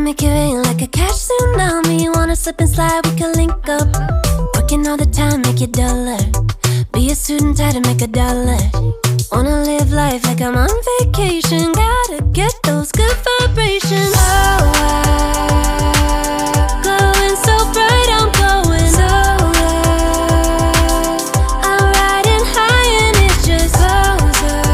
make it rain like a cash tsunami. Wanna slip and slide, we can link up. Working all the time, make it duller. Be a student, try to make a dollar. Wanna live life like I'm on vacation. Gotta get those good vibrations. Oh, glowing so bright, I'm glowing so low. I'm riding high and it just goes up.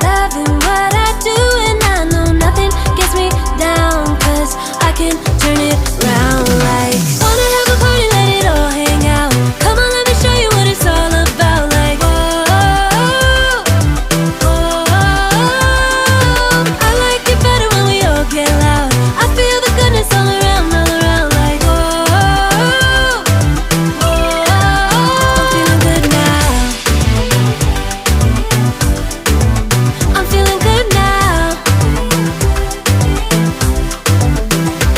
Loving what I do and I know nothing gets me down, 'cause I can turn it round like. Wanna have a party, let it all hang out. Come on, let me show you what it's all about. Like, whoa, I like it better when we all get loud. I feel the goodness all around, like, whoa, I'm feeling good now. I'm feeling good now.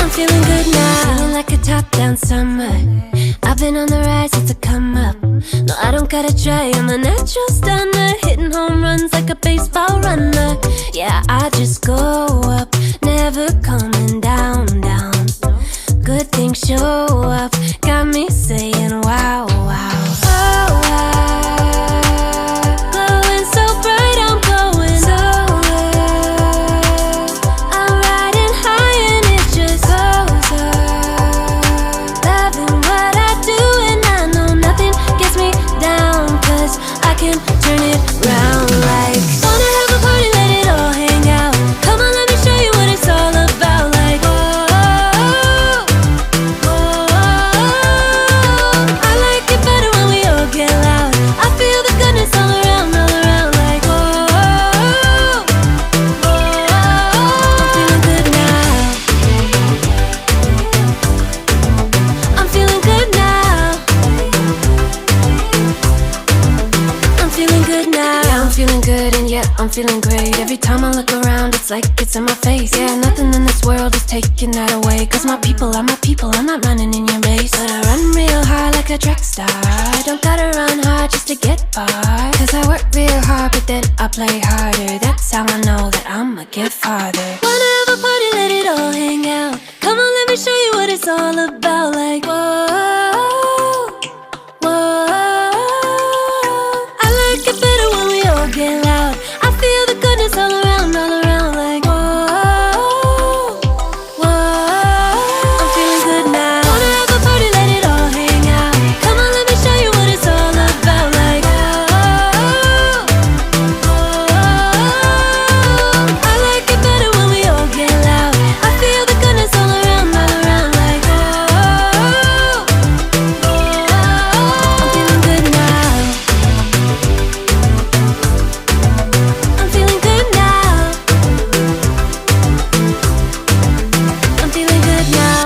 I'm feeling good now. Feeling like a top-down summer. I've been on the rise, it's a come up. No, I don't gotta try, I'm a natural stunner. Hitting home runs like a baseball runner. Yeah, I just go up, never coming down, down. Good things show up, got me saying wow, wow. Oh, wow. Glowing so bright, I'm glowing so low. I'm riding high and it just goes up. Loving what I do and I know nothing gets me down, 'cause I can turn it round like. Wanna have a party, let it all hang out. Come on, let me show you what it's all about. Like, whoa, I like it better when we all get loud. I feel the goodness all around, like, whoa, I'm feeling good now. I'm feeling good now. I'm feeling good now. Yeah, I'm feeling good and yeah, I'm feeling great. Every time I look around, it's like it's in my face. Yeah, nothing in this world is taking that away. 'Cause my people are my people, I'm not running in your race. But I run real hard like a track star. I don't gotta run hard just to get far. 'Cause I work real hard, but then I play harder. That's how I know that I'ma get farther. Wanna have a party, let it all hang out. Come on, let me show you what it's all about. Like, whoa, I like it better when we all get loud. I feel the goodness all around, like, whoa, I'm feeling good now. Wanna have a party, let it all hang out. Come on, let me show you what it's all about. Like, I like it better when we all get loud. I feel the goodness all around, like, I'm feeling good now. I'm feeling good now. I'm feeling good now.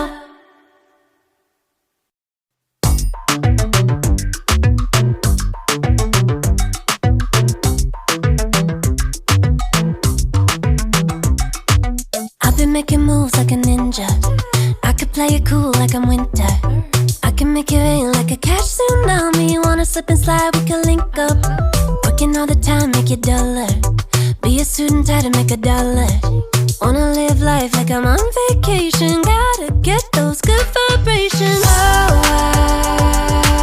I've been making moves like a ninja. I could play it cool like I'm winter. I can make it rain like a cash tsunami. Wanna slip and slide, we can link up. Working all the time, make it duller. Be a student, try to make a dollar. Wanna live life like I'm on vacation. Gotta get those good vibrations. Oh,